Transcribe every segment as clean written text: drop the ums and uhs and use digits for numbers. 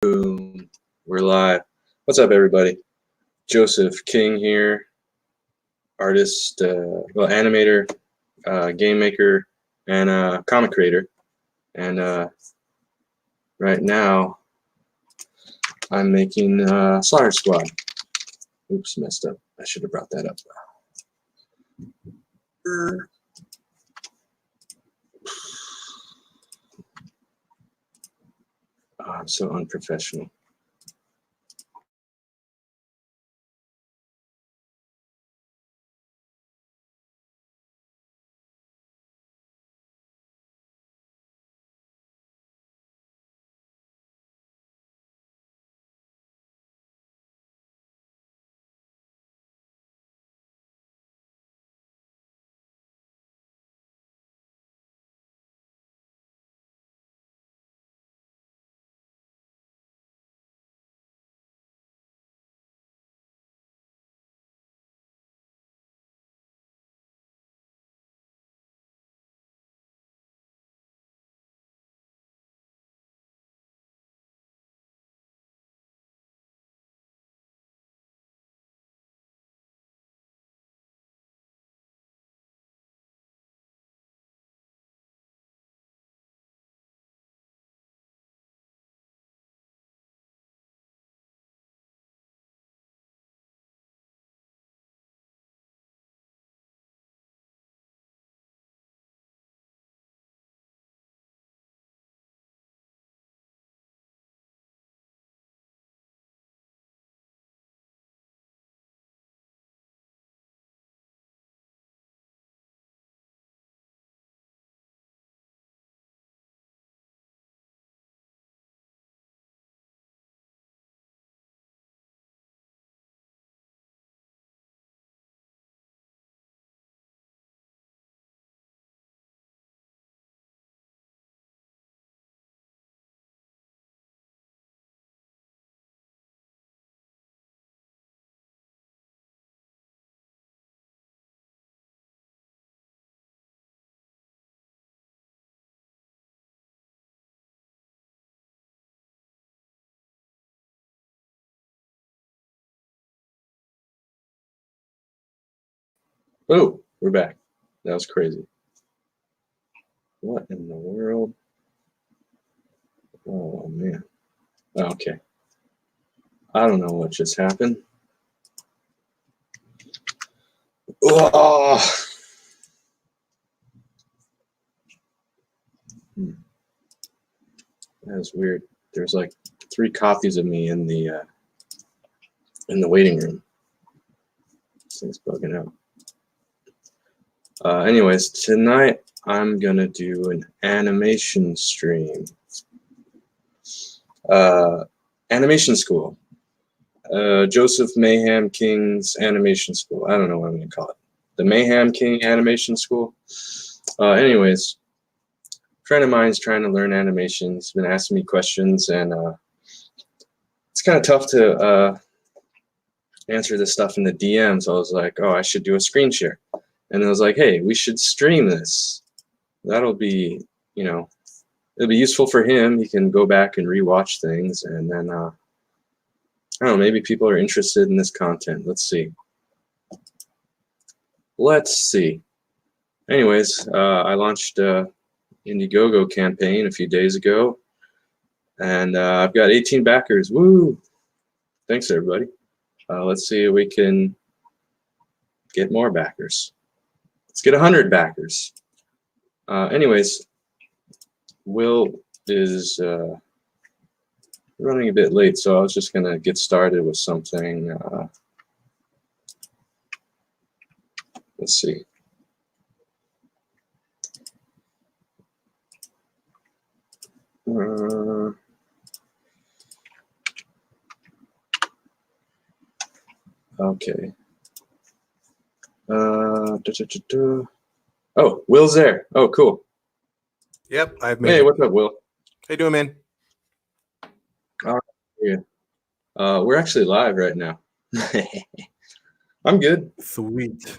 Boom. We're live. What's up, everybody? Joseph King here, artist, animator, game maker, and comic creator. And right now, I'm making Slaughter Squad. Oops, messed up. I should have brought that up. Oh, I'm so unprofessional. Oh, we're back. That was crazy. What in the world? Oh, man. Okay. I don't know what just happened. Oh. That's weird. There's like 3 copies of me in the waiting room. This thing's bugging out. Anyways, tonight I'm gonna do an animation stream. Animation School. Joseph Mayhem King's Animation School. I don't know what I'm gonna call it. The Mayhem King Animation School. Anyways, a friend of mine's trying to learn animation. He's been asking me questions, and it's kind of tough to answer this stuff in the DMs. I was like, oh, I should do a screen share. And I was like, hey, we should stream this. That'll be, it'll be useful for him. He can go back and rewatch things. And then, I don't know, maybe people are interested in this content. Let's see. Anyways, I launched Indiegogo campaign a few days ago. And I've got 18 backers. Woo! Thanks, everybody. Let's see if we can get more backers. Let's get 100 backers. Anyways, Will is running a bit late, so I was just going to get started with something. Let's see. Okay. Oh, Will's there. Oh, cool. Yep, I've made Hey, it. what's up, Will? How you doing, man? Yeah. We're actually live right now. I'm good. Sweet.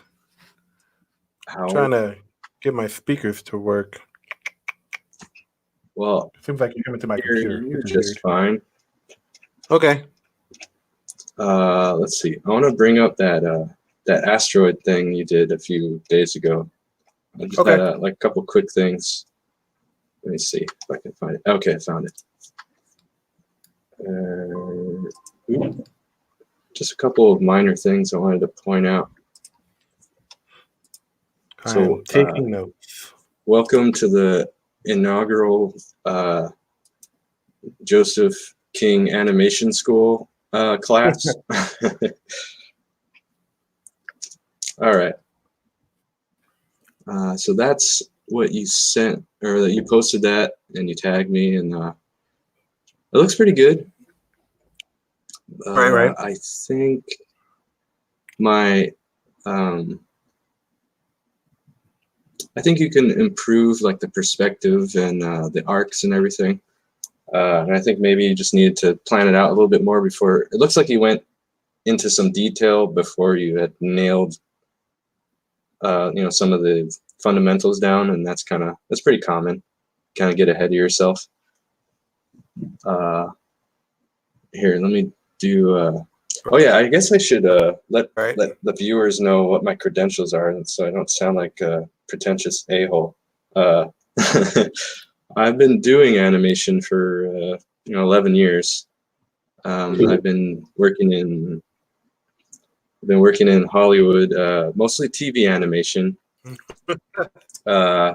How? Trying to get my speakers to work. Well, Seems like you're coming to my computer. You're just fine. Okay. Let's see. I want to bring up that asteroid thing you did a few days ago. I just Okay. had like a couple quick things. Let me see if I can find it. Okay, I found it. Just a couple of minor things I wanted to point out. So, I'm taking notes. welcome to the inaugural Joseph King Animation School class. All right. So that's what you sent, or that you posted that, and you tagged me, and it looks pretty good. Right. I think my I think you can improve like the perspective and the arcs and everything. And I think maybe you just needed to plan it out a little bit more before. It looks like you went into some detail before you had nailed, some of the fundamentals down, and that's pretty common. Kind of get ahead of yourself. Here, let me do. Oh yeah, I guess I should let the viewers know what my credentials are, so I don't sound like a pretentious a-hole. I've been doing animation for 11 years. I've been working in Hollywood, mostly TV animation. I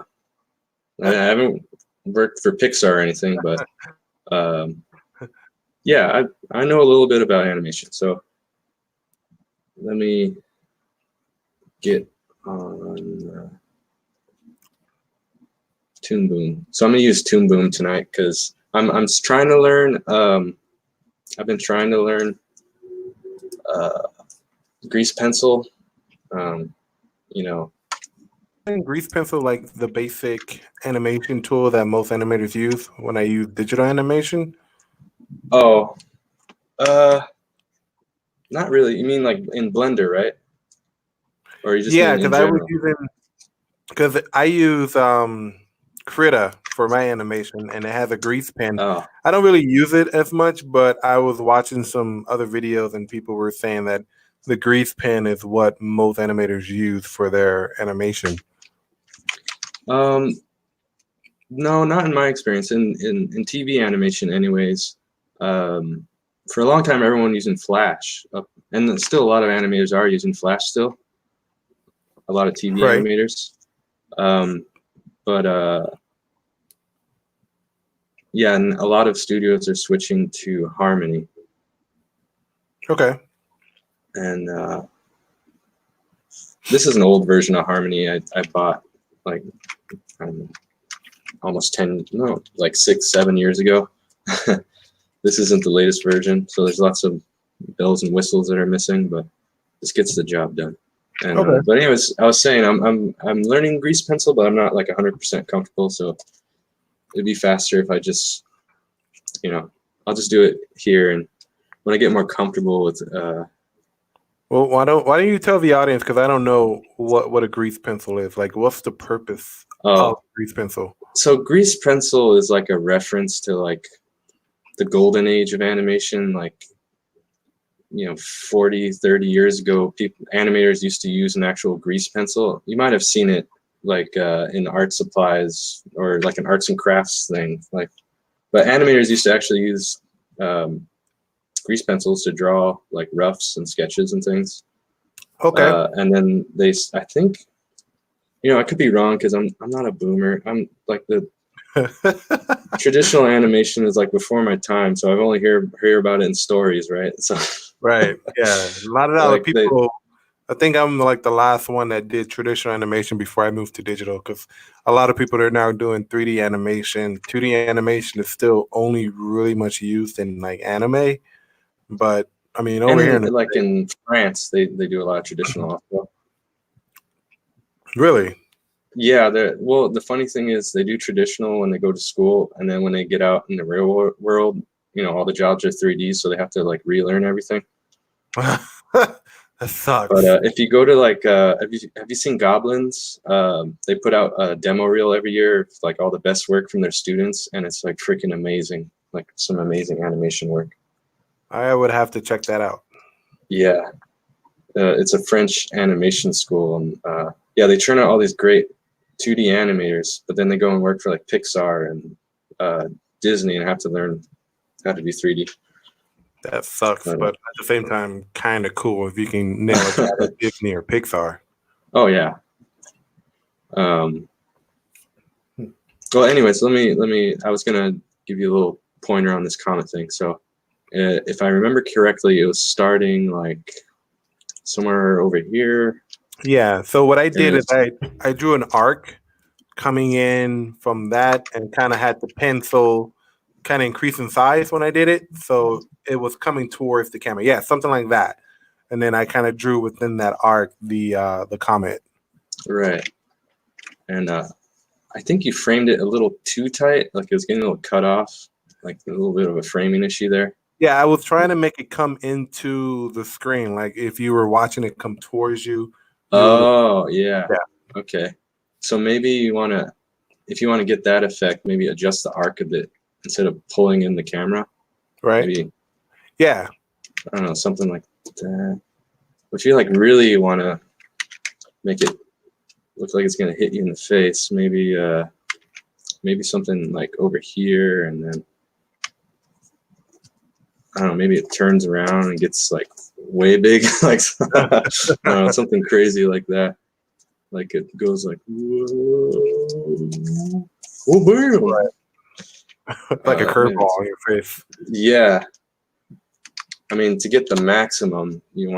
haven't worked for Pixar or anything, but yeah, I know a little bit about animation. So let me get on Toon Boom. So I'm gonna use Toon Boom tonight because I'm trying to learn. I've been trying to learn Grease Pencil. Grease Pencil like the basic animation tool that most animators use when I use digital animation? Oh, not really. You mean like in Blender, right? Or you just mean in general? Because I use Krita for my animation, and it has a grease pen. Oh, I don't really use it as much, but I was watching some other videos, and people were saying that the grease pen is what most animators use for their animation. no, not in my experience. In TV animation, anyways. For a long time, everyone using Flash, and still a lot of animators are using Flash still. A lot of TV animators, but yeah, and a lot of studios are switching to Harmony. Okay. And this is an old version of Harmony I bought like almost 6, 7 years ago. This isn't the latest version, so there's lots of bells and whistles that are missing, but this gets the job done. And, Okay. But anyways, I was saying I'm learning Grease Pencil, but I'm not like 100% comfortable. So it'd be faster if I just, I'll just do it here, and when I get more comfortable with. Well, why don't you tell the audience, because I don't know what a grease pencil is. Like, what's the purpose of grease pencil? So Grease Pencil is like a reference to like the golden age of animation, like 40, 30 years ago, animators used to use an actual grease pencil. You might have seen it like in art supplies or like an arts and crafts thing. But animators used to actually use grease pencils to draw like roughs and sketches and things. Okay. And then I think, I could be wrong because I'm not a boomer. I'm like the traditional animation is like before my time, so I've only hear about it in stories, right? So right, yeah, a lot of other people. I think I'm like the last one that did traditional animation before I moved to digital, because a lot of people are now doing 3D animation. 2D animation is still only really much used in like anime, but I mean over here in France, they do a lot of traditional also. Really? Yeah, well, the funny thing is they do traditional when they go to school, and then when they get out in the real world, all the jobs are 3D, so they have to like relearn everything. That sucks. But if you go to like, have you seen Goblins? They put out a demo reel every year, like all the best work from their students, and it's like freaking amazing, like some amazing animation work. I would have to check that out. Yeah, it's a French animation school, and yeah, they churn out all these great 2D animators, but then they go and work for like Pixar and Disney and have to learn how to do 3D. That sucks, but at the same time, kind of cool if you can nail it down at Disney or Pixar. Oh yeah. Well, anyways, let me. I was gonna give you a little pointer on this comet thing. So, if I remember correctly, it was starting like somewhere over here. Yeah. So what I did is I drew an arc coming in from that and kind of had the pencil kind of increase in size when I did it. So it was coming towards the camera. Yeah, something like that. And then I kind of drew within that arc the comet. Right. And I think you framed it a little too tight, like it was getting a little cut off, like a little bit of a framing issue there. Yeah, I was trying to make it come into the screen, like if you were watching it come towards you. Oh, yeah. Okay. So maybe you want to, if you want to get that effect, maybe adjust the arc a bit instead of pulling in the camera. Right. Maybe, yeah. I don't know, something like that. If you like really want to make it look like it's going to hit you in the face, maybe maybe something like over here, and then I don't know, maybe it turns around and gets like way big, like I don't know, something crazy like that. Like it goes like whoa, oh boom, right. Like a curveball on your face. Yeah, I mean, to get the maximum, you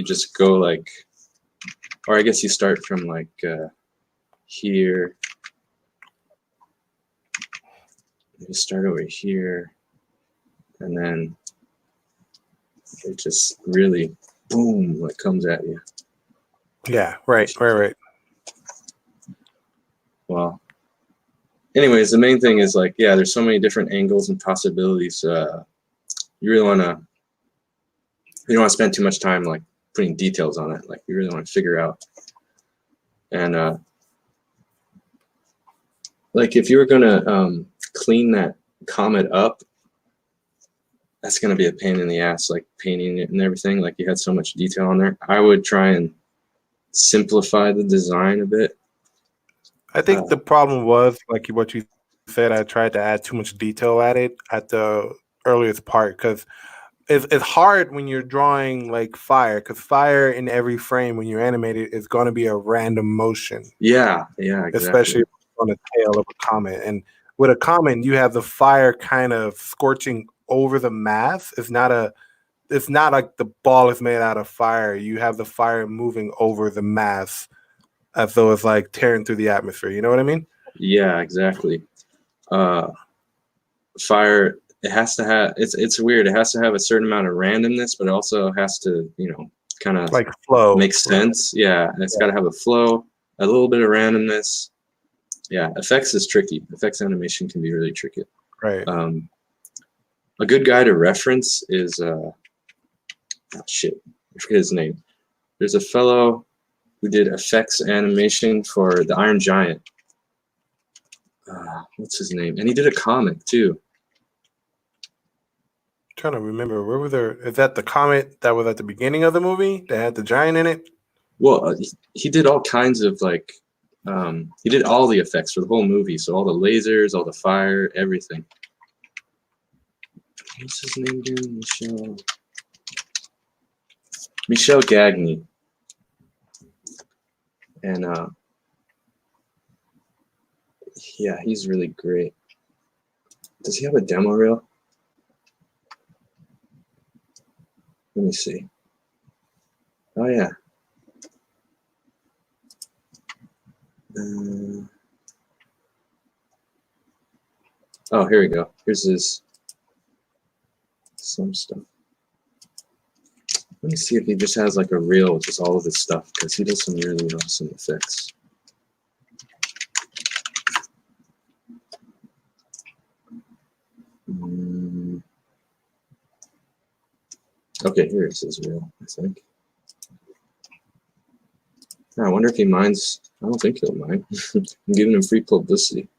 just go like, or I guess you start from like here. You start over here, and then it just really boom, like comes at you. Yeah, right. Well, anyways, the main thing is like, yeah, there's so many different angles and possibilities. You really you don't want to spend too much time like putting details on it. Like you really want to figure out. And like if you were gonna clean that comet up, that's gonna be a pain in the ass, like painting it and everything. Like you had so much detail on there. I would try and simplify the design a bit. I think the problem was like what you said. I tried to add too much detail at the earliest part because it's hard when you're drawing like fire, because fire in every frame when you animate it is going to be a random motion. Yeah, exactly. Especially on the tail of a comet. And with a comet, you have the fire kind of scorching over the mass. It's not like the ball is made out of fire. You have the fire moving over the mass as though it's like tearing through the atmosphere. You know what I mean? Yeah, exactly. Fire, it has to have, it's weird. It has to have a certain amount of randomness, but it also has to, kind of like flow. Make sense. Yeah, and it's got to have a flow, a little bit of randomness. Yeah, effects is tricky. Effects animation can be really tricky. Right. A good guy to reference is I forget his name. There's a fellow who did effects animation for the Iron Giant. What's his name? And he did a comic too. I'm trying to remember, where was there? Is that the comet that was at the beginning of the movie that had the giant in it? Well, he did all kinds of like, he did all the effects for the whole movie. So all the lasers, all the fire, everything. What's his name again? Michel Gagné. And yeah, he's really great. Does he have a demo reel? Let me see. Oh yeah. Oh, here we go. Here's some stuff. Let me see if he just has like a reel with just all of his stuff, because he does some really awesome effects. Okay, here is his reel, I think. I wonder if he minds. I don't think he'll mind. I'm giving him free publicity.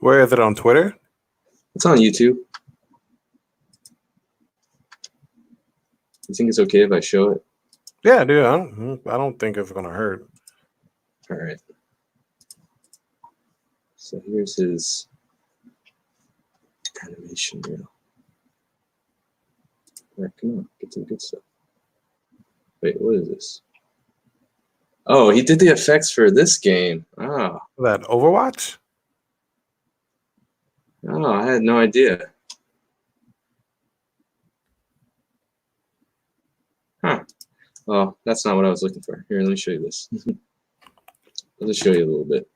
Where is it on Twitter? It's on YouTube. You think it's okay if I show it? Yeah, dude. I don't think it's gonna hurt. All right. So here's his animation reel. All right, come on, get some good stuff. Wait, what is this? Oh, he did the effects for this game. Oh, That Overwatch? oh, I had no idea. Huh. Oh, that's not what I was looking for. Here, let me show you this. I'll just show you a little bit.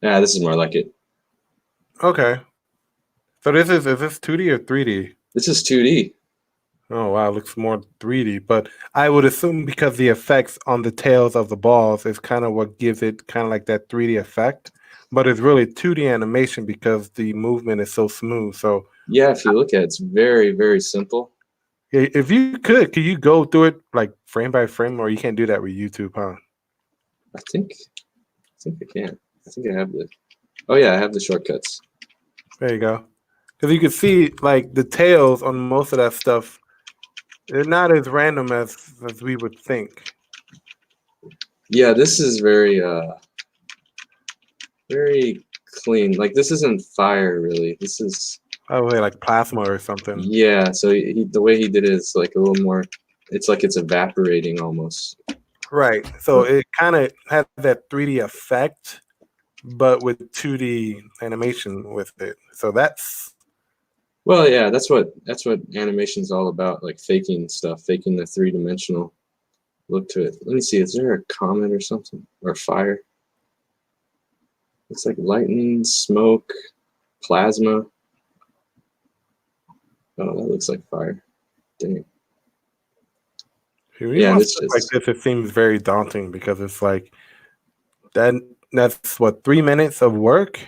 Yeah, this is more like it. Okay. So is this 2D or 3D? This is 2D. Oh wow, it looks more 3D. But I would assume because the effects on the tails of the balls is kind of what gives it kind of like that 3D effect. But it's really 2D animation because the movement is so smooth. So Yeah, if you look at it, it's very, very simple. if you could you go through it like frame by frame, or you can't do that with YouTube, huh? I think I can. I think I have the. Oh yeah, I have the shortcuts. There you go. Because you can see like the tails on most of that stuff, they're not as random as we would think. Yeah, this is very very clean. Like this isn't fire really. This is Oh, wait, like plasma or something. yeah. So the way he did it is like a little more. It's like it's evaporating almost. Right. So it kind of has that 3D effect, but with 2D animation with it. So that's Well, yeah, that's what animation's all about. Like faking stuff, faking the 3-dimensional look to it. Let me see. Is there a comet or something or fire? It's like lightning, smoke, plasma. Oh, that looks like fire. Dang. yeah, this like this. It seems very daunting because it's like that's what 3 minutes of work.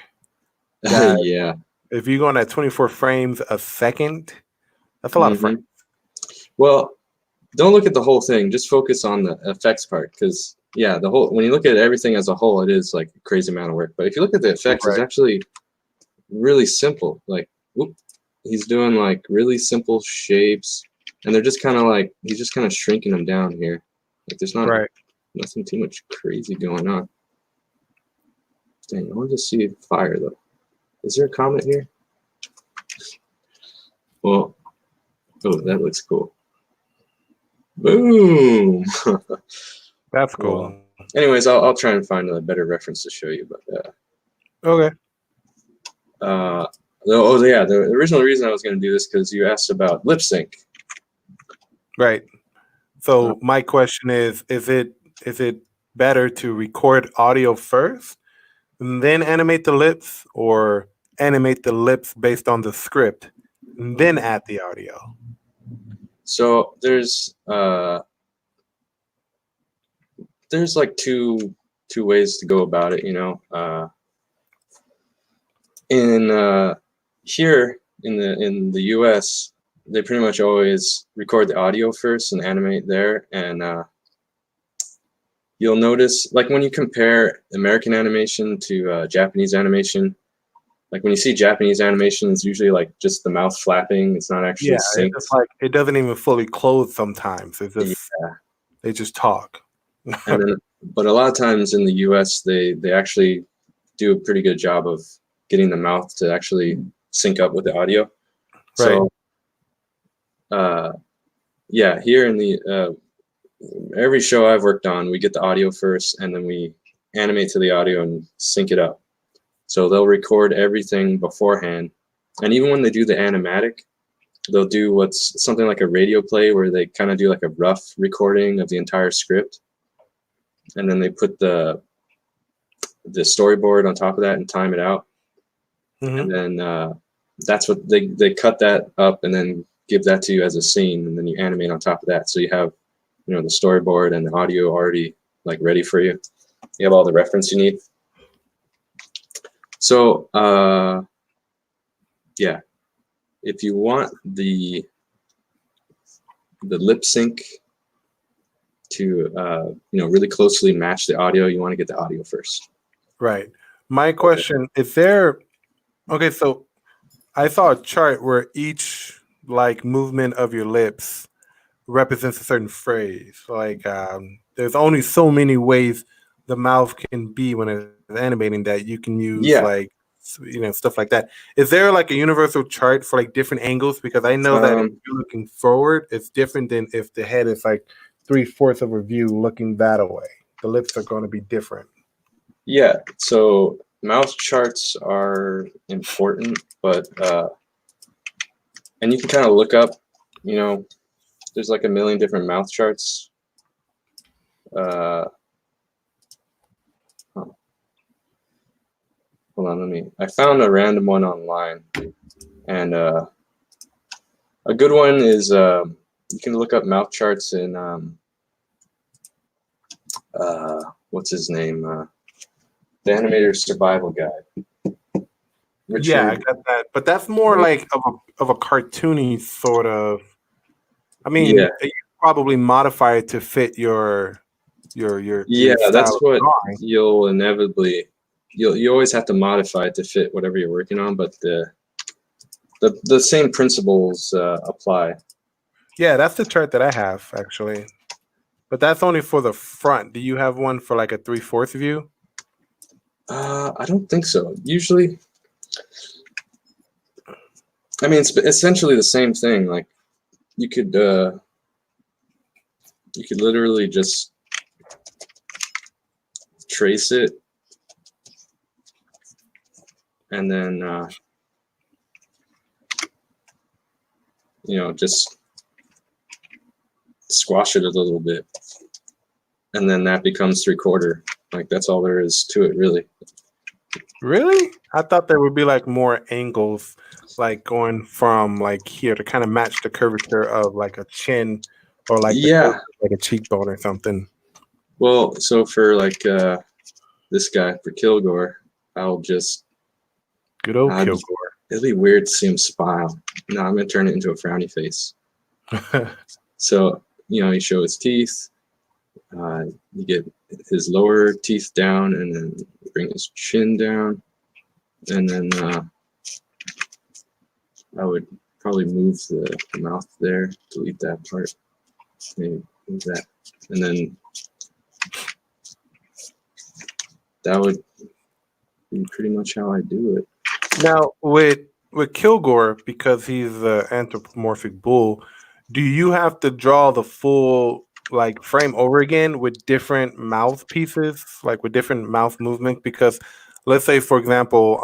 Yeah. If you're going at 24 frames a second, that's a lot of frames. Well, don't look at the whole thing. Just focus on the effects part, because yeah, the whole when you look at everything as a whole, it is like a crazy amount of work. But if you look at the effects, it's actually really simple. Like, whoop, he's doing like really simple shapes, and they're just kind of like he's just kind of shrinking them down here. Like there's not nothing too much crazy going on. Dang, I want to see fire though. Is there a comet here? Well, oh, that looks cool. Boom! That's cool. Well, anyways, I'll try and find a better reference to show you. But okay. Oh yeah, the original reason I was going to do this because you asked about lip sync. Right. So my question is it better to record audio first and then animate the lips, or animate the lips based on the script and then add the audio? So there's like two ways to go about it, you know. Here in the US, they pretty much always record the audio first and animate there, and you'll notice, like when you compare American animation to Japanese animation, like when you see Japanese animation, it's usually like just the mouth flapping. It's not actually synced. It's like it doesn't even fully close sometimes. It's just they just talk. And then, but a lot of times in the US, they actually do a pretty good job of getting the mouth to actually sync up with the audio. So, yeah, here in the every show I've worked on, we get the audio first, and then we animate to the audio and sync it up. So they'll record everything beforehand, and even when they do the animatic, they'll do what's something like a radio play, where they kind of do like a rough recording of the entire script, and then they put the storyboard on top of that and time it out. And then that's what they cut that up and then give that to you as a scene, and then you animate on top of that. So you have, you know, the storyboard and the audio already like ready for you. You have all the reference you need. So yeah, if you want the lip sync to you know, really closely match the audio, you want to get the audio first. Right. My question is there. Okay, so I saw a chart where each like movement of your lips represents a certain phrase. Like there's only so many ways the mouth can be when it's animating that you can use Yeah. like stuff like that. Is there like a universal chart for like different angles? Because I know that if Um, you're looking forward, it's different than if the head is like 3/4 of a view looking that away. The lips are going to be different. yeah. So mouth charts are important, but and you can kind of look up, you know, there's like a million different mouth charts. Huh. Hold on, I found a random one online, and a good one is you can look up mouth charts in what's his name, the Animator Survival Guide. Yeah, I Richard. got that. But that's more like of a cartoony sort of. I Yeah, mean, you probably modify it to fit your yeah. style That's of what drawing. you'll inevitably. You always have to modify it to fit whatever you're working on, but the same principles apply. Yeah, that's the chart that I have actually. But that's only for the front. Do you have one for like a 3/4 view? I don't think so. Usually, I mean, it's essentially the same thing. Like you could literally just trace it and then just squash it a little bit, and then that becomes 3/4. Like that's all there is to it, really. Really? I thought there would be like more angles, like going from like here to kind of match the curvature of like a chin or like the curvature Yeah. of, like a cheekbone or something. Well, so for like this guy for Kilgore, I'll just Good old uh, Kilgore. it'll be weird to see him smile. No, I'm gonna turn it into a frowny face. So you show his teeth. You get his lower teeth down, and then bring his chin down, and then I would probably move the mouth there, delete that part, maybe move that, and then that would be pretty much how I do it. Now with Kilgore, because he's the anthropomorphic bull, do you have to draw the full like frame over again with different mouth pieces, like with different mouth movement? Because let's say, for example,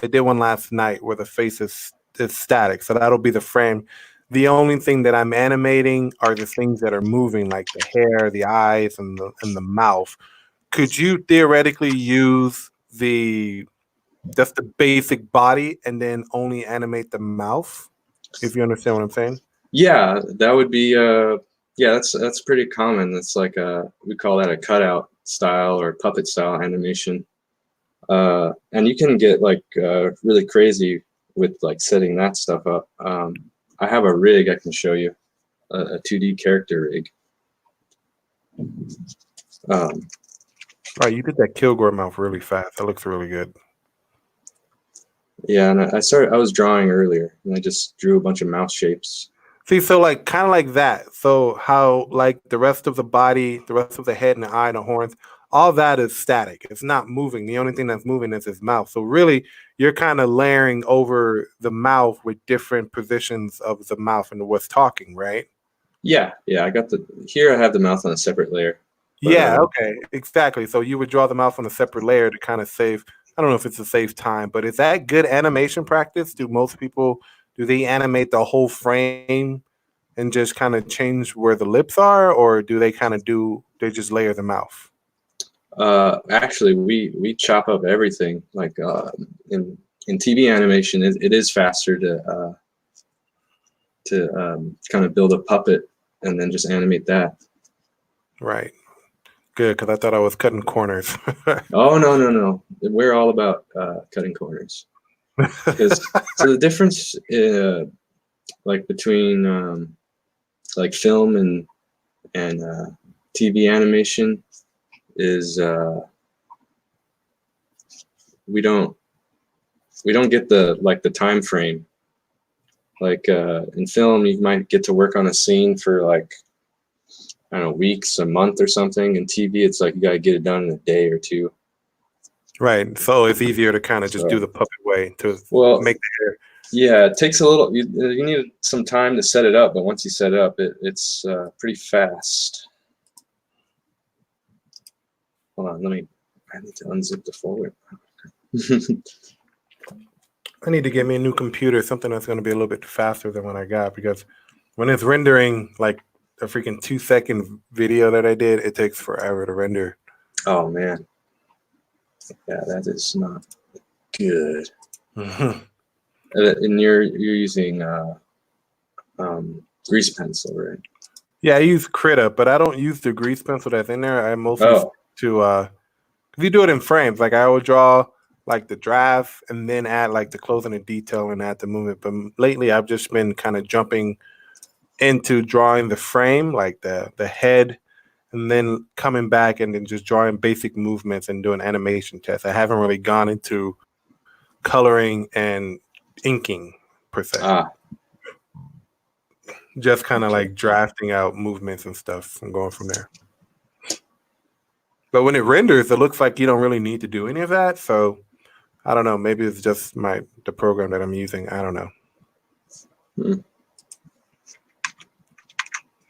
I did one last night where the face is static, so that'll be the frame. The only thing that I'm animating are the things that are moving, like the hair, the eyes, and the mouth. Could you theoretically use the just the basic body and then only animate the mouth, if you understand what I'm saying? Yeah, that would be yeah, that's pretty common. That's like we call that a cutout style or puppet style animation. And you can get like really crazy with like setting that stuff up. I have a rig I can show you, a 2D character rig. Um, All right, you did that Kilgore mouth really fast. That looks really good. yeah, and I was drawing earlier, and I just drew a bunch of mouse shapes. See, so like kind of like that. So how like the rest of the body, the rest of the head and the eye and the horns, all that is static. It's not moving. The only thing that's moving is his mouth. So really, you're kind of layering over the mouth with different positions of the mouth and what's talking, right? Yeah, I got here. I have the mouth on a separate layer. But, Yeah, okay, exactly. So you would draw them out on a separate layer to kind of save. I don't know if it's a save time, but is that good animation practice? Do most people do they animate the whole frame and just kind of change where the lips are, or do they kind of do they just layer the mouth? actually, we chop up everything. Like in TV animation, it is faster to kind of build a puppet and then just animate that. Right. Good, because I thought I was cutting corners. Oh no, we're all about cutting corners. Because so the difference, like between like film and TV animation is we don't get the time frame Like in film, you might get to work on a scene for like, I don't know, weeks, a month or something. In TV, it's like you got to get it done in a day or two. Right. So it's easier to kind of just do So, the puppet way to well, make the hair. yeah, it takes a little. You need some time to set it up, but once you set it up, it's pretty fast. Hold on, I need to unzip the folder. I need to get me a new computer, something that's going to be a little bit faster than what I got, because when it's rendering like a freaking 2-second video that I did, it takes forever to render. Oh man, yeah, that is not good. Mhm. And you're using grease pencil, right? Yeah, I use Krita, but I don't use the grease pencil that's in there. I mostly Oh, to if you do it in frames, like I would draw like the draft and then add like the closing and detail and add the movement. But lately, I've just been kind of jumping into drawing the frame, like the head, and then coming back and then just drawing basic movements and doing animation tests. I haven't really gone into coloring and inking per se. Just kind of okay. like drafting out movements and stuff and going from there. But when it renders, it looks like you don't really need to do any of that. So I don't know. Maybe it's just the program that I'm using. I don't know.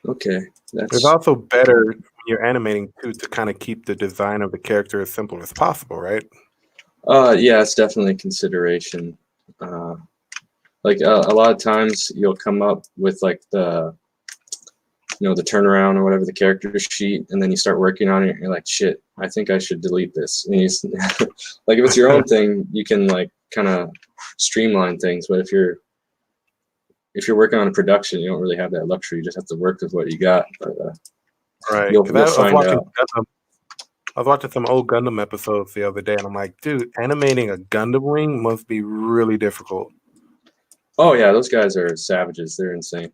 Okay, It's also better when you're animating too to kind of keep the design of the character as simple as possible, right? yeah, it's definitely a consideration. Like a lot of times you'll come up with like the turnaround or whatever, the character sheet, and then you start working on it and you're like, shit, I think I should delete this. And like if it's your own thing, you can like kind of streamline things, but if you're working on a production, you don't really have that luxury. You just have to work with what you got. But Right. you'll I was find watching out. Gundam. I was watching some old Gundam episodes the other day, and I'm like, dude, animating a Gundam wing must be really difficult. Oh yeah, those guys are savages. They're insane.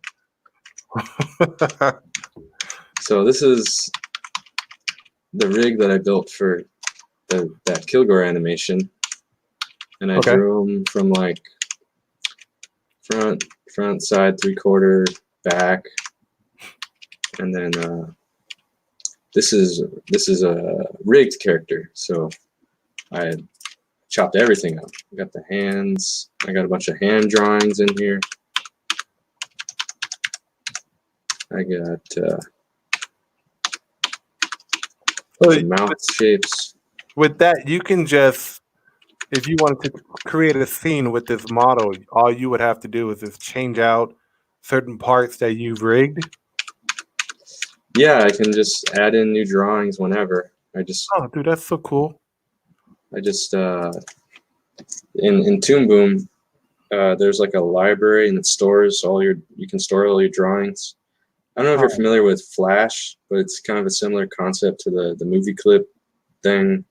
So this is the rig that I built for that Kilgore animation, and I drew them from like front, side, 3/4, back, and then this is a rigged character. So I chopped everything up. I got the hands. I got a bunch of hand drawings in here. I got the mouth shapes. With that, you can just, if you wanted to create a scene with this model, all you would have to do is just change out certain parts that you've rigged. Yeah, I can just add in new drawings whenever. Oh, dude, that's so cool. I just in Toon Boom, there's like a library and it stores you can store all your drawings. I don't know if you're familiar with Flash, but it's kind of a similar concept to the movie clip thing.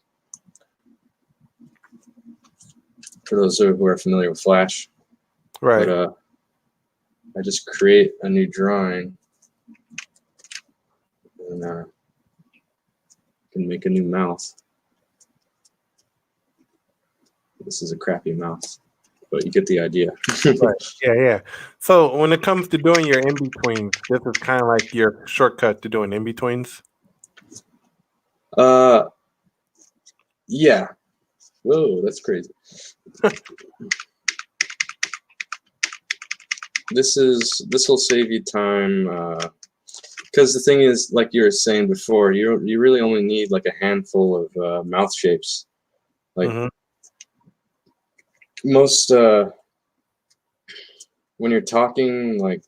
For those who are familiar with Flash. Right. But I just create a new drawing and can make a new mouth. This is a crappy mouth, but you get the idea. Right. Yeah. So when it comes to doing your in-betweens, this is kind of like your shortcut to doing in-betweens? Yeah. Whoa, that's crazy. This will save you time, because the thing is, like you were saying before, you really only need like a handful of mouth shapes. Like most when you're talking, like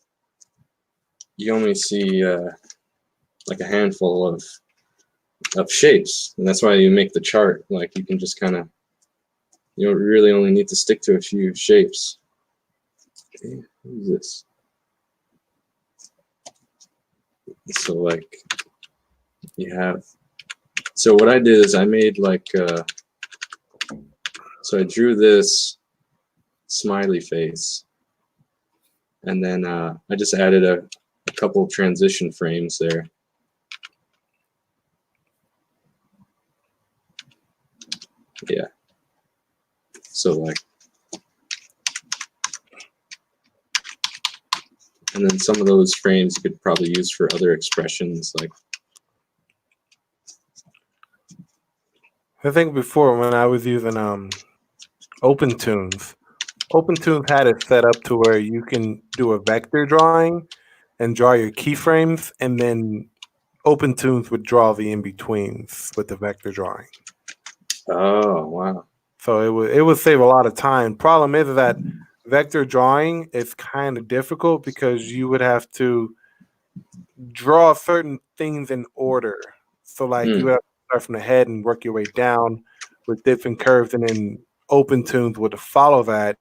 you only see like a handful of shapes, and that's why you make the chart. Like you can just kind of, you don't really only need to stick to a few shapes. Okay, what is this? So like you have, so what I did is I made like so I drew this smiley face, and then I just added a couple transition frames there. Yeah. So like And then some of those frames you could probably use for other expressions, like I think before when I was using OpenTunes, OpenTunes had it set up to where you can do a vector drawing and draw your keyframes, and then OpenTunes would draw the in-betweens with the vector drawing. oh wow. So it would save a lot of time. Problem is that vector drawing is kind of difficult because you would have to draw certain things in order. So like you would have to start from the head and work your way down with different curves, and then OpenTunes would follow that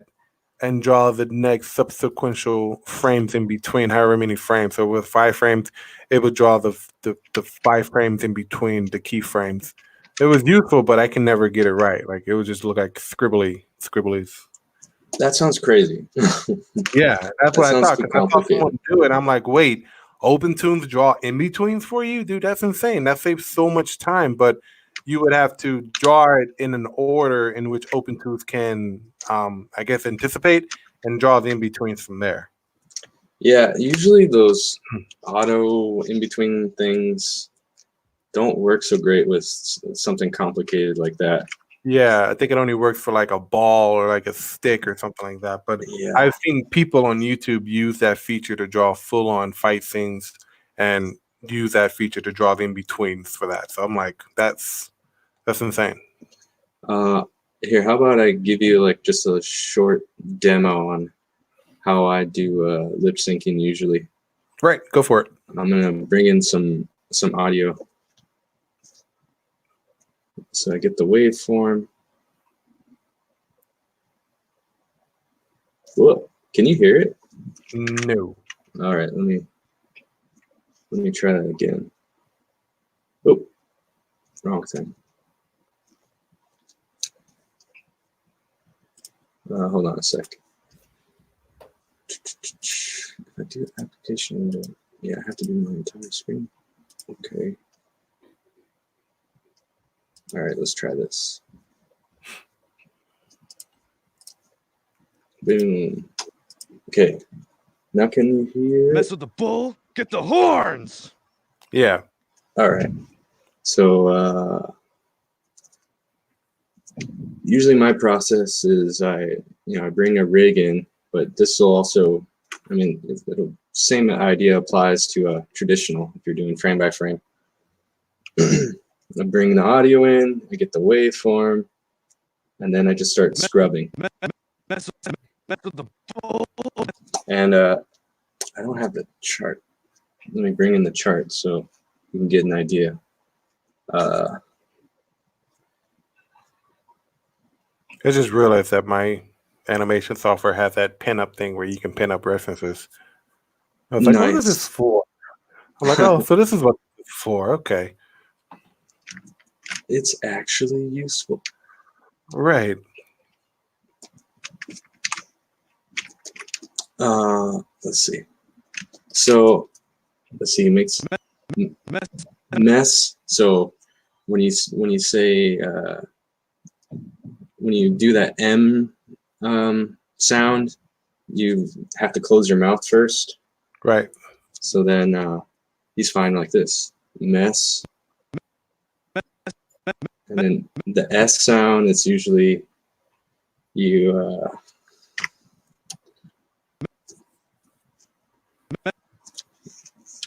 and draw the next subsequential frames in between, however many frames. So with 5 frames, it would draw the 5 frames in between the keyframes. It was useful, but I can never get it right. Like it would just look like scribblies. That sounds crazy. Yeah, that's what I sounds thought. too 'Cause I saw complicated. someone do it. I'm like, wait, OpenTunes draw in betweens for you, dude? That's insane. That saves so much time. But you would have to draw it in an order in which OpenTunes can, I guess, anticipate and draw the in betweens from there. Yeah, usually those auto in between things don't work so great with something complicated like that. Yeah, I think it only works for like a ball or like a stick or something like that. But Yeah, I've seen people on YouTube use that feature to draw full on fight scenes and use that feature to draw the in betweens for that. So I'm like, that's insane. here, how about I give you like just a short demo on how I do lip syncing usually. Right, go for it. I'm gonna bring in some audio. So I get the waveform. Whoa, can you hear it? No. All right, let me try that again. Oh, wrong thing. Hold on a sec. If I do application window, yeah, I have to do my entire screen. Okay. All right, let's try this. Boom. Okay. Now can you hear? Mess with the bull, get the horns. Yeah. All right. So usually my process is I bring a rig in, but this will also, I mean, same idea applies to traditional if you're doing frame by frame. I bring the audio in, I get the waveform, and then I just start scrubbing. Mess with the bull. And I don't have the chart. Let me bring in the chart so you can get an idea. I just realized that my animation software has that pin up thing where you can pin up references. I was like, what is Nice. this for? I'm like, oh, so this is what it's for. Okay. It's actually useful. Right. Let's see. So let's see. It makes mess. So when you say when you do that M sound, you have to close your mouth first. Right. So then he's fine like this. Mess. And then the S sound, it's usually you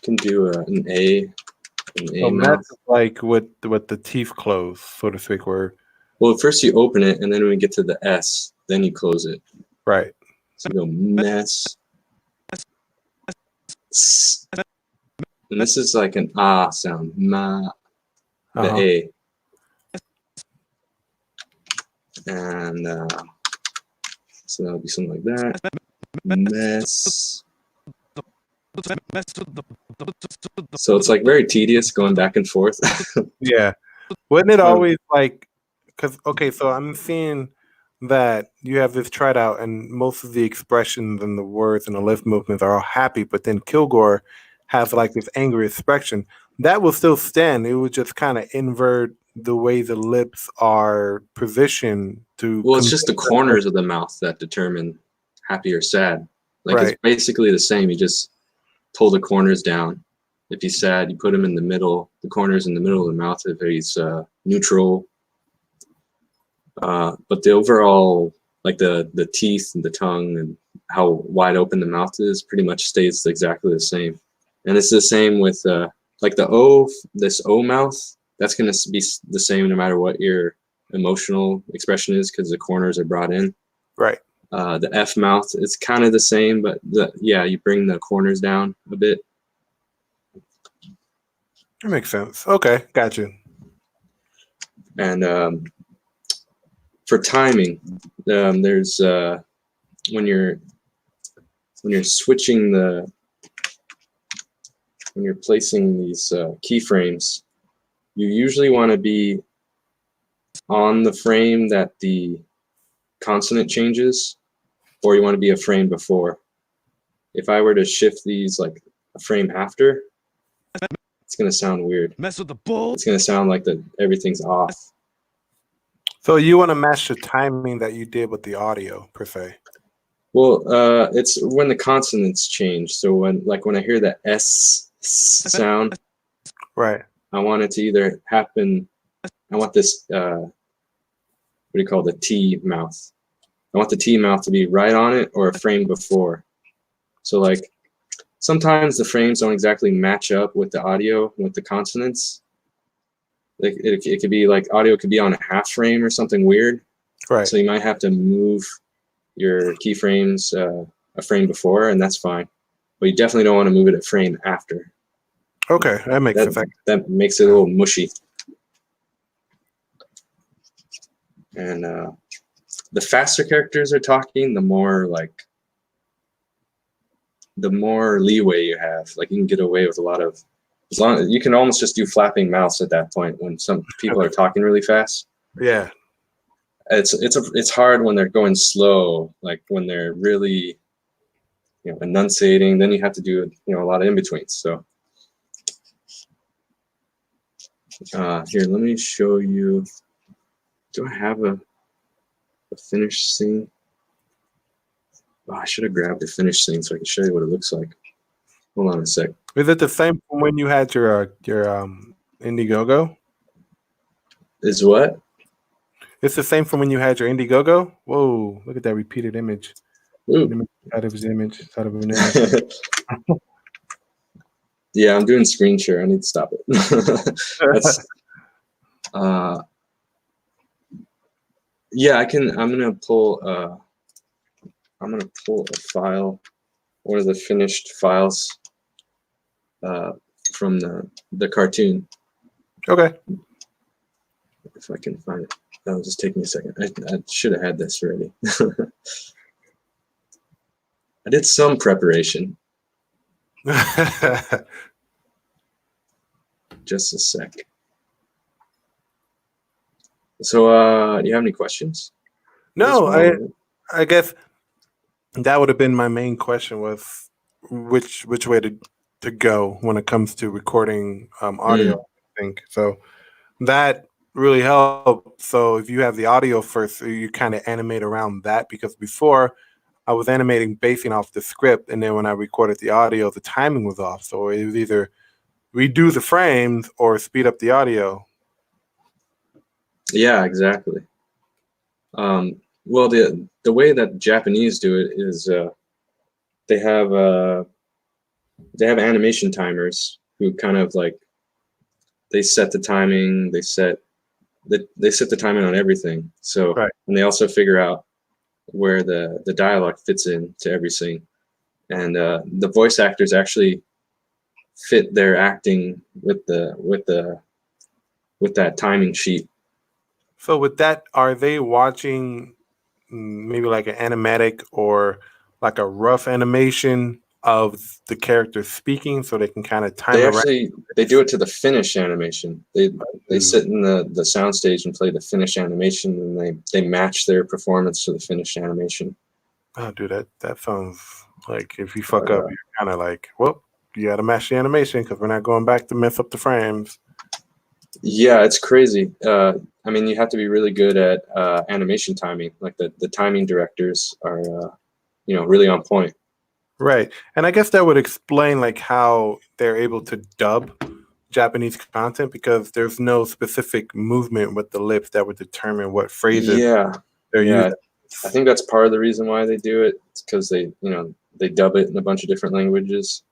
can do an A So mouth. that's like with the teeth closed, so to speak, where Well, first you open it, and then when you get to the S, then you close it. right. So you go mess. S. And this is like an ah sound. Ma. The Uh-huh. A. And so that'll be something like that. Mess. So it's like very tedious going back and forth. Yeah. Wasn't it Fun. always like, because, okay, so I'm seeing that you have this tried out and most of the expressions and the words and the lip movements are all happy, but then Kilgore has like this angry expression. That will still stand. It would just kind of invert the way the lips are positioned to. Well, it's just the convey that corners of the mouth that determine happy or sad. Like Right. it's basically the same. You just pull the corners down. If he's sad, you put him in the middle, the corners in the middle of the mouth. If he's neutral, but the overall, like the teeth and the tongue and how wide open the mouth is, pretty much stays exactly the same. And it's the same with like the O, this O mouth. That's going to be the same no matter what your emotional expression is, because the corners are brought in. Right. The F mouth, it's kind of the same, but you bring the corners down a bit. That makes sense. Okay, got you. And for timing, there's when you're switching when you're placing these keyframes, you usually want to be on the frame that the consonant changes, or you want to be a frame before. If I were to shift these like a frame after, it's going to sound weird. Mess with the bull. It's going to sound like everything's off. So you want to match the timing that you did with the audio, per se. Well, it's when the consonants change. So when I hear the S sound, right, I want it to either happen. I want this. What do you call the T mouth? I want the T mouth to be right on it or a frame before. So like sometimes the frames don't exactly match up with the audio with the consonants. Like it could be like audio could be on a half frame or something weird. right. So you might have to move your keyframes a frame before, and that's fine. But you definitely don't want to move it a frame after. Okay, that makes sense. That makes it a little mushy. And the faster characters are talking, the more leeway you have. Like you can get away with a lot of, you can almost just do flapping mouths at that point when some people are talking really fast. Yeah. It's hard when they're going slow, like when they're really, enunciating. Then you have to do a lot of in betweens. So here, let me show you. Do I have a finished scene? Oh, I should have grabbed the finished scene so I can show you what it looks like. Hold on a sec. Is it the same from when you had your Indiegogo? Is what? It's the same from when you had your Indiegogo? Whoa, look at that repeated image. Ooh. Out of his image. Out of an image. Yeah, I'm doing screen share. I need to stop it. That's, yeah, I'm gonna pull a file, one of the finished files from the cartoon. Okay. If I can find it. That'll just take me a second. I should have had this ready. I did some preparation. Just a sec. So, do you have any questions? No, I guess that would have been my main question, was which way to go when it comes to recording audio. I think so. That really helped. So if you have the audio first, you kind of animate around that, because before I was animating basing off the script, and then when I recorded the audio, the timing was off. So it was either redo the frames or speed up the audio. Yeah, exactly. Well, the way that Japanese do it is they have animation timers who kind of like they set the timing. They set the timing on everything. So right. And they also figure out where the dialogue fits in to every scene, and the voice actors actually fit their acting with that timing sheet. So with that, are they watching maybe like an animatic or like a rough animation of the character speaking, so they can kind of time it? They do it to the finish animation. They sit in the soundstage and play the finish animation, and they match their performance to the finished animation. Oh, dude, that sounds like if you fuck up, you're kind of like, well, you got to match the animation because we're not going back to mess up the frames. Yeah, it's crazy. I mean, you have to be really good at animation timing. Like the timing directors are, really on point. Right. And I guess that would explain like how they're able to dub Japanese content because there's no specific movement with the lips that would determine what phrases Yeah, they're yeah. using. I think that's part of the reason why they do it. It's because they dub it in a bunch of different languages.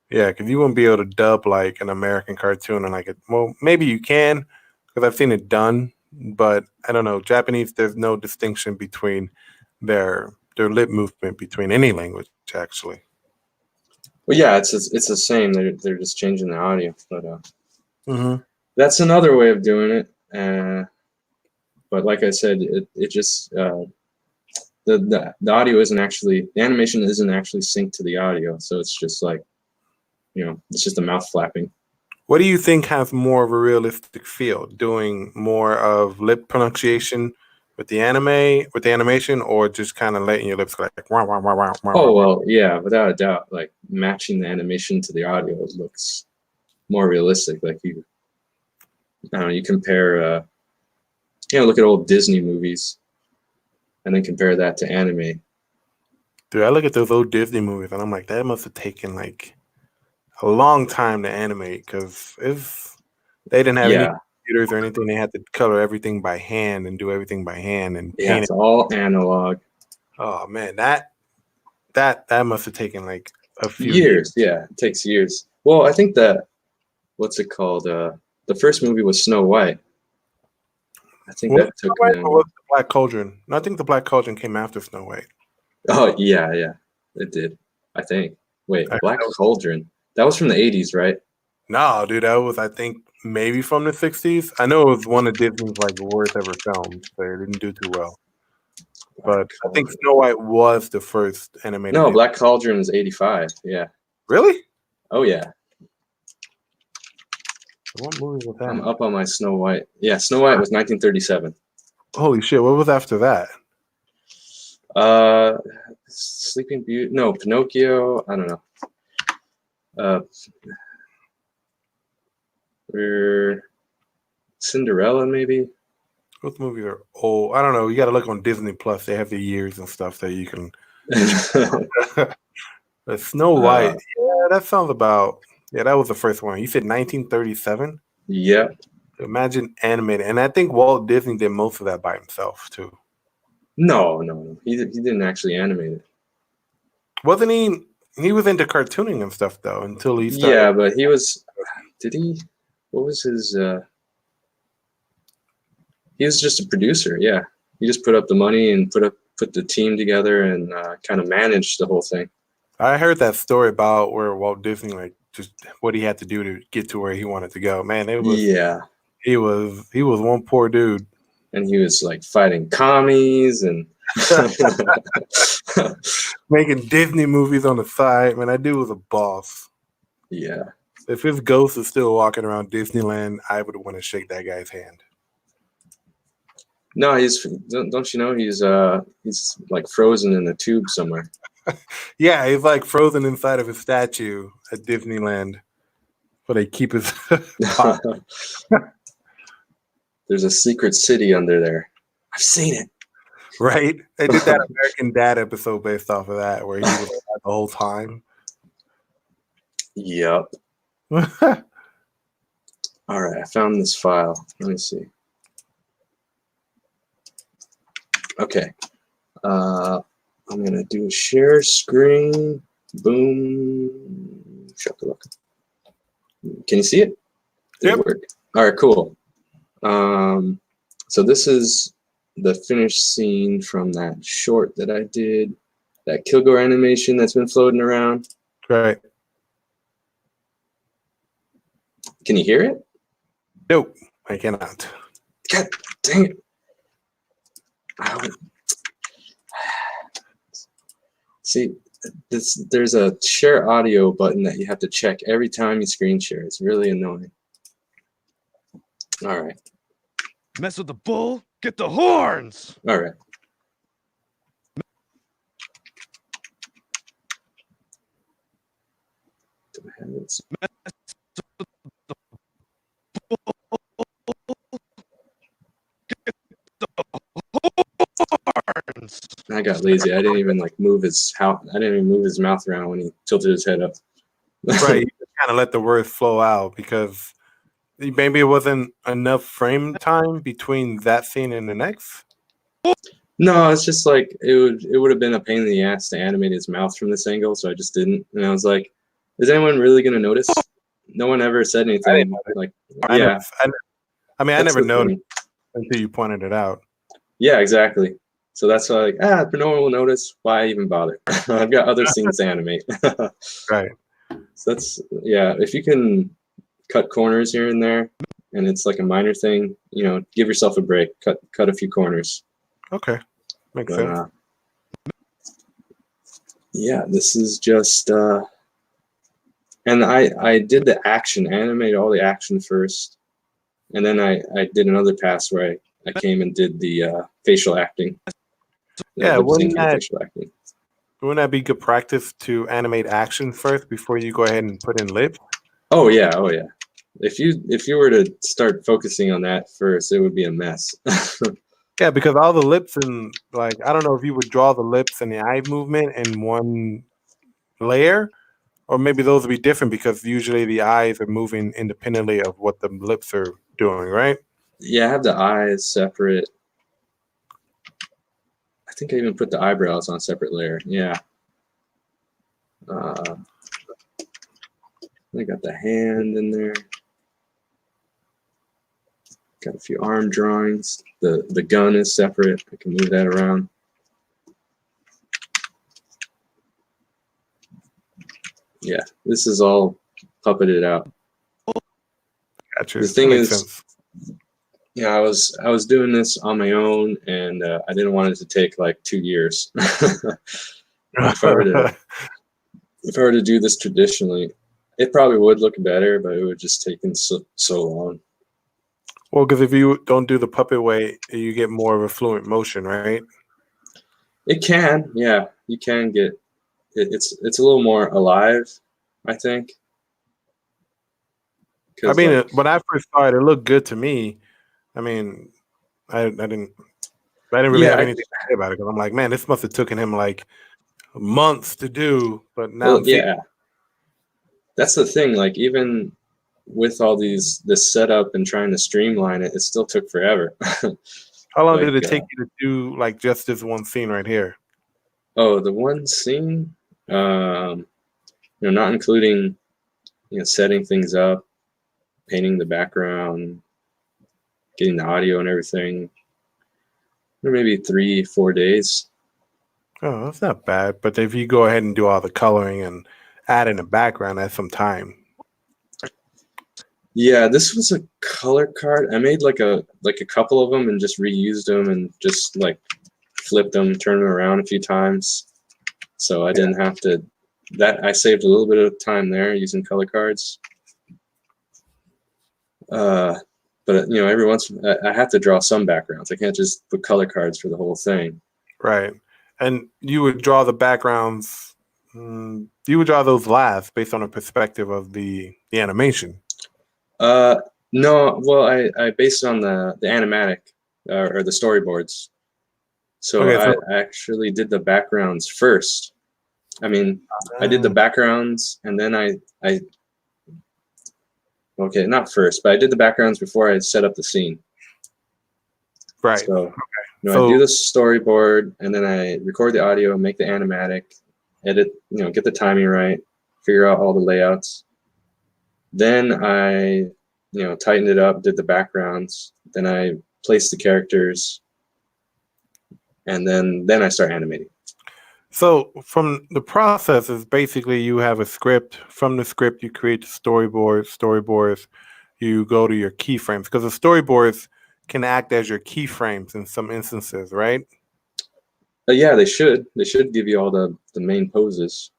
Yeah, because you won't be able to dub like an American cartoon and like it. Well, maybe you can because I've seen it done, but I don't know. Japanese, there's no distinction between their lip movement between any language actually. Well, yeah, it's the same. They're just changing the audio, but Mm-hmm. that's another way of doing it. But like I said, it just the audio isn't actually the animation isn't actually synced to the audio, so it's just like it's just a mouth flapping. What do you think has more of a realistic feel? Doing more of lip pronunciation with the animation, or just kind of letting your lips go like wah, wah, wah, wah, wah, Oh wah. well, yeah, without a doubt. Like matching the animation to the audio looks more realistic. Like I don't know, you compare, look at old Disney movies, and then compare that to anime. Dude, I look at those old Disney movies and I'm like, that must have taken like a long time to animate because if they didn't have any Yeah, computers or anything, they had to color everything by hand and do everything by hand and yeah, paint it's it. all analog. Oh man, that must have taken like a few years. Years, yeah, it takes years. Well, I think that what's it called? The first movie was Snow White. I think Was that it took Snow White them. or was it the Black Cauldron? No, I think the Black Cauldron came after Snow White. Oh yeah, yeah, it did. I think. Wait, I- Black Cauldron. That was from the '80s, right? No, dude, that was I think maybe from the '60s. I know it was one of Disney's like worst ever films, but it didn't do too well. Black But I think Cauldron. Snow White was the first animated. No, Disney. Black Cauldron is '85. Yeah. Really? Oh yeah. What movie was I'm that? up on my Snow White. Yeah, Snow White was 1937. Holy shit! What was after that? Uh, Sleeping Beauty. No, Pinocchio. I don't know. Uh, or Cinderella maybe. Those movies are old. I don't know. You got to look on Disney Plus. They have the years and stuff that you can. But Snow White. Yeah, that sounds about. Yeah, that was the first one. You said 1937. Yeah. Imagine animated, and I think Walt Disney did most of that by himself too. No. He didn't actually animate it. Wasn't he? He was into cartooning and stuff though until he started. Yeah, but he was. Did he? What was his? He was just a producer. Yeah, he just put up the money and put the team together and kind of managed the whole thing. I heard that story about where Walt Disney like just what he had to do to get to where he wanted to go. Man, it was Yeah, he was one poor dude. and he was like fighting commies and. Making Disney movies on the side. Man, that dude was a boss. Yeah. If his ghost is still walking around Disneyland, I would want to shake that guy's hand. No, don't you know he's like frozen in a tube somewhere. Yeah, he's like frozen inside of a statue at Disneyland. But they keep his There's a secret city under there. I've seen it. right. They did that American Dad episode based off of that, where he was the whole time. Yep. All right, I found this file. Let me see. Okay. I'm gonna do a share screen. Boom. Shakalaka. Can you see it? Did Yep. it work? All right, cool. So this is the finished scene from that short that I did, that Kilgore animation that's been floating around. Right. Can you hear it? Nope, I cannot. God dang it. See, there's a share audio button that you have to check every time you screen share. It's really annoying. All right. Mess with the bull, get the horns! All right. Do I have it? Horns! I got lazy. I didn't even like move I didn't even move his mouth around when he tilted his head up. Right, you kind of let the words flow out because maybe it wasn't enough frame time between that scene and the next. No, it's just like it would have been a pain in the ass to animate his mouth from this angle, so I just didn't. And I was like, is anyone really gonna notice? No one ever said anything. Like, I yeah. I mean, I That's never the noticed thing. until you pointed it out. Yeah, exactly. So that's why, like, no one will notice. Why even bother? I've got other scenes to animate. Right. So that's, yeah. If you can cut corners here and there, and it's like a minor thing, give yourself a break. Cut a few corners. Okay, makes But, sense. yeah, this is just, and I did the action, animated all the action first, and then I did another pass where I came and did the facial acting. Yeah, Wouldn't that be good practice to animate action first before you go ahead and put in lip? Oh yeah. If you were to start focusing on that first, it would be a mess. Yeah, because all the lips and like I don't know if you would draw the lips and the eye movement in one layer, or maybe those would be different because usually the eyes are moving independently of what the lips are doing, right? Yeah, I have the eyes separate. I think I even put the eyebrows on a separate layer. Yeah. I got the hand in there. Got a few arm drawings. The gun is separate. I can move that around. Yeah, this is all puppeted out. Gotcha. The thing is, sense. yeah, I was doing this on my own, and I didn't want it to take like 2 years. If I were to do this traditionally, it probably would look better, but it would just take so long. Well, because if you don't do the puppet way, you get more of a fluent motion, right? It can, yeah, you can get it's a little more alive, I think. I mean, when I first saw it, it looked good to me. I mean, I didn't really have anything to say about it because I'm like, man, this must have taken him like months to do. But now, yeah, that's the thing. Like even with all this setup and trying to streamline it, it still took forever. How long did it take you to do like just this one scene right here? Oh, the one scene, not including setting things up, painting the background, getting the audio and everything. Or maybe 3-4 days. Oh, that's not bad. But if you go ahead and do all the coloring and add in the background, that's some time. Yeah, this was a color card. I made like a couple of them and just reused them and just like flipped them, turned them around a few times. So I didn't have to. I saved a little bit of time there using color cards. But every once I have to draw some backgrounds. I can't just put color cards for the whole thing. Right. And you would draw the backgrounds. You would draw those last based on the perspective of the animation. No. Well, I based on the animatic or the storyboards. So I actually did the backgrounds first. I mean, I did the backgrounds and then okay, not first, but I did the backgrounds before I set up the scene. Right. So, I do the storyboard and then I record the audio, make the animatic, edit, get the timing right, figure out all the layouts. Then I, tightened it up, did the backgrounds, then I placed the characters, and then I start animating. So from the process is basically you have a script. From the script, you create the storyboards. You go to your keyframes because the storyboards can act as your keyframes in some instances, right? Yeah, they should. They should give you all the main poses.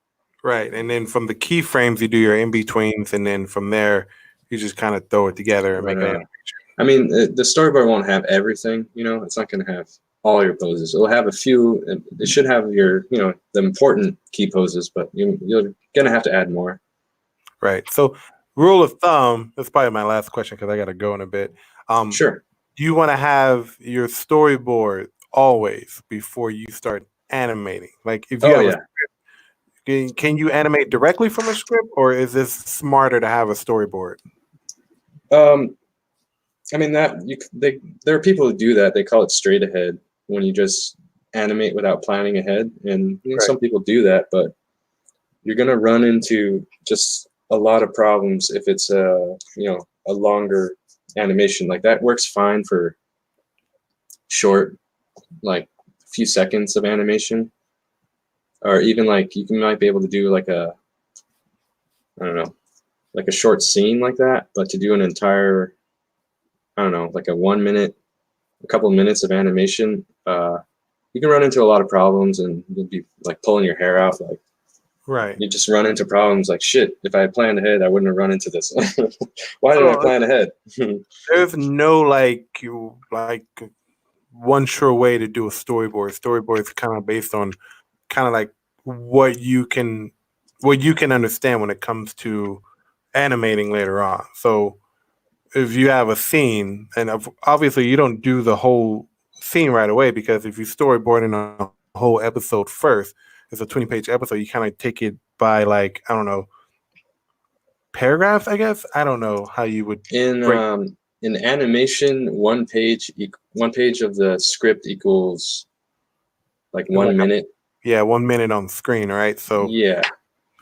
Right, and then from the keyframes, you do your in-betweens, and then from there, you just kind of throw it together and make an animation. I mean, the storyboard won't have everything, it's not going to have all your poses. It'll have a few, it should have your, the important key poses, but you're going to have to add more. Right. So rule of thumb, that's probably my last question because I got to go in a bit. Sure. You want to have your storyboard always before you start animating? Like if you Oh have yeah. can you animate directly from a script, or is this smarter to have a storyboard? Um, I mean there are people who do that. They call it straight ahead when you just animate without planning ahead, and Right. some people do that, but you're gonna run into just a lot of problems if it's a longer animation. Like that works fine for short, like a few seconds of animation, or even like might be able to do like I don't know, like a short scene like that, but to do an entire, I don't know, like a couple of minutes of animation, you can run into a lot of problems and you'll be like pulling your hair out. Like Right. you just run into problems like shit. If I had planned ahead, I wouldn't have run into this. Why did I So plan ahead? there's no like one sure way to do a storyboard. Storyboard is kind of based on kind of like what you can understand when it comes to animating later on. So if you have a scene, and obviously you don't do the whole scene right away, because if you storyboard in a whole episode first, it's a 20-page episode, you kind of take it by like, I don't know, paragraphs, I guess. I don't know how you would break. In animation, one page of the script equals like Like 1 minute. 1 minute on screen, right? So Yeah.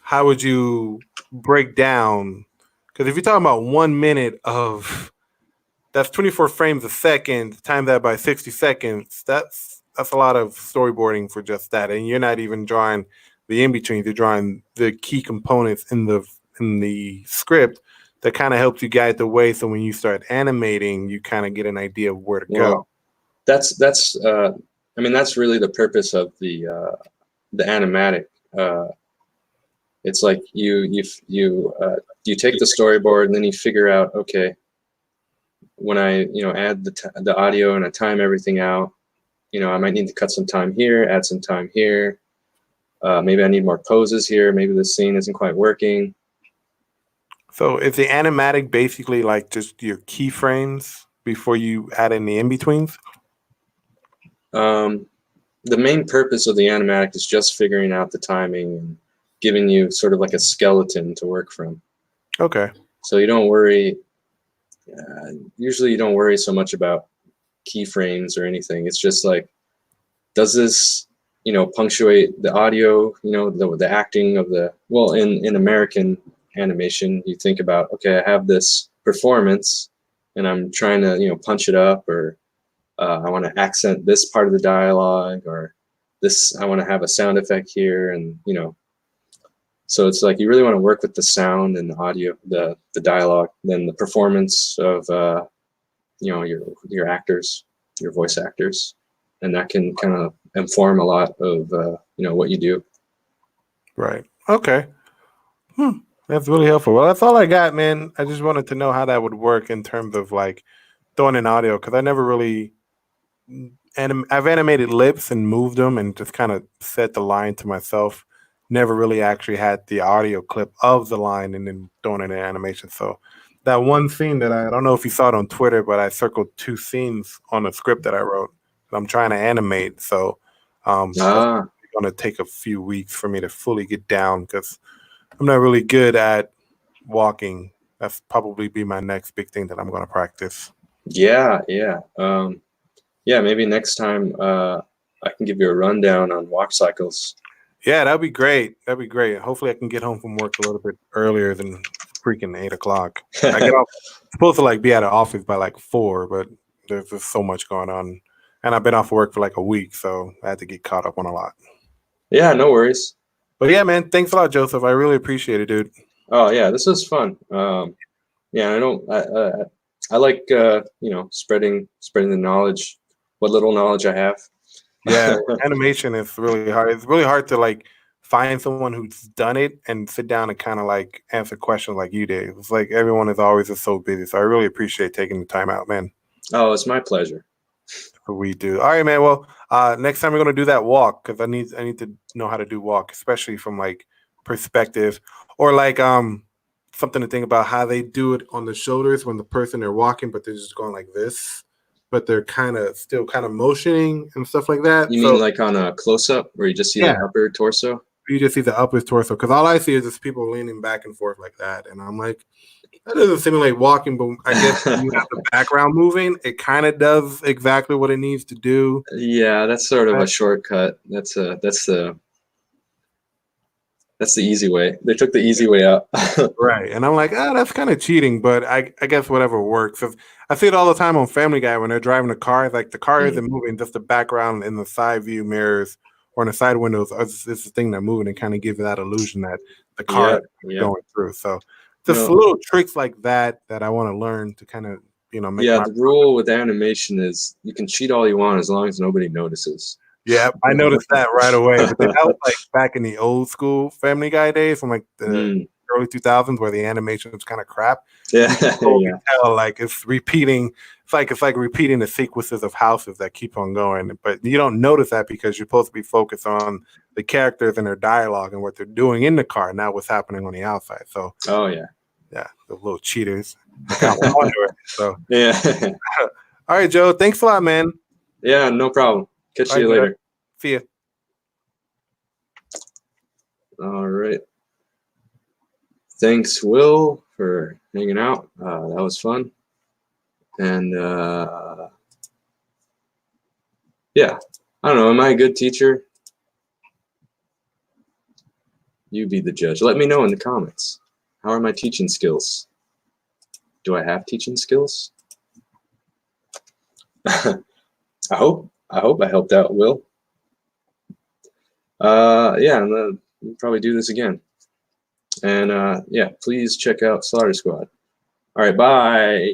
how would you break down? Because if you're talking about 1 minute of that's 24 frames a second, time that by 60 seconds. That's a lot of storyboarding for just that, and you're not even drawing the in between. You're drawing the key components in the script that kind of helps you guide the way. So when you start animating, you kind of get an idea of where to go. Well, that's I mean that's really the purpose of the animatic. It's like you take the storyboard and then you figure out, okay, when I add the audio and I time everything out, I might need to cut some time here, add some time here. Maybe I need more poses here. Maybe this scene isn't quite working. So is the animatic basically like just your keyframes before you add in the in betweens? The main purpose of the animatic is just figuring out the timing and giving you sort of like a skeleton to work from. Okay. So you don't worry. Usually, you don't worry so much about keyframes or anything. It's just like, does this, punctuate the audio? The acting of in American animation, you think about, okay, I have this performance, and I'm trying to, punch it up, or I want to accent this part of the dialogue, or this, I want to have a sound effect here, and so it's like you really want to work with the sound and the audio, the dialogue, then the performance of your actors, your voice actors, and that can kind of inform a lot of what you do. Right. Okay. That's really helpful. Well, that's all I got, man. I just wanted to know how that would work in terms of like throwing in audio, because I never really I've animated lips and moved them and just kind of set the line to myself. Never really actually had the audio clip of the line and then throwing in an animation. So that one scene that I don't know if you saw it on Twitter, but I circled 2 scenes on a script that I wrote that I'm trying to animate. So that's going to take a few weeks for me to fully get down, because I'm not really good at walking. That's probably be my next big thing that I'm going to practice. Yeah. Maybe next time I can give you a rundown on walk cycles. Yeah, that'd be great. That'd be great. Hopefully, I can get home from work a little bit earlier than freaking 8:00. I get off supposed to be at an office by 4, but there's just so much going on, and I've been off work for a week, so I had to get caught up on a lot. Yeah, no worries. But yeah, man, thanks a lot, Joseph. I really appreciate it, dude. Oh yeah, this was fun. Yeah, I like spreading the knowledge, what little knowledge I have. Yeah, animation is really hard. It's really hard to find someone who's done it and sit down and kind of answer questions like you did. It's like everyone is always just so busy. So I really appreciate taking the time out, man. Oh, it's my pleasure. We do. All right, man. Well, next time we're gonna do that walk, because I need to know how to do walk, especially from perspective, or something to think about how they do it on the shoulders when the person they're walking, but they're just going like this. but they're still kind of motioning and stuff like that. You mean like on a close up where you just see Yeah. the upper torso? You just see the upper torso, because all I see is just people leaning back and forth like that, and I'm like, that doesn't simulate walking. But I guess when you have the background moving, it kind of does exactly what it needs to do. Yeah, that's sort of a shortcut. That's the easy way. They took the easy way out. Right. And I'm like, that's kind of cheating, but I guess whatever works. 'Cause I see it all the time on Family Guy when they're driving a car. Like the car isn't moving, just the background in the side view mirrors or in the side windows is the thing that's moving, and kind of give you that illusion that the car is going through. So just little tricks like that I want to learn to kind of, make the rule with animation is you can cheat all you want as long as nobody notices. Yeah, I noticed that right away. But that was like back in the old school Family Guy days, from like the early 2000s, where the animation was kind of crap. Yeah, you can tell, like it's repeating. It's like repeating the sequences of houses that keep on going. But you don't notice that because you're supposed to be focused on the characters and their dialogue and what they're doing in the car, not what's happening on the outside. So, the little cheaters. So, yeah. All right, Joe. Thanks a lot, man. Yeah, no problem. Catch you later. See ya. All right. Thanks, Will, for hanging out. That was fun. And yeah, I don't know. Am I a good teacher? You be the judge. Let me know in the comments. How are my teaching skills? Do I have teaching skills? I hope I helped out, Will. Yeah, and we'll probably do this again. And yeah, please check out Slaughter Squad. All right, bye.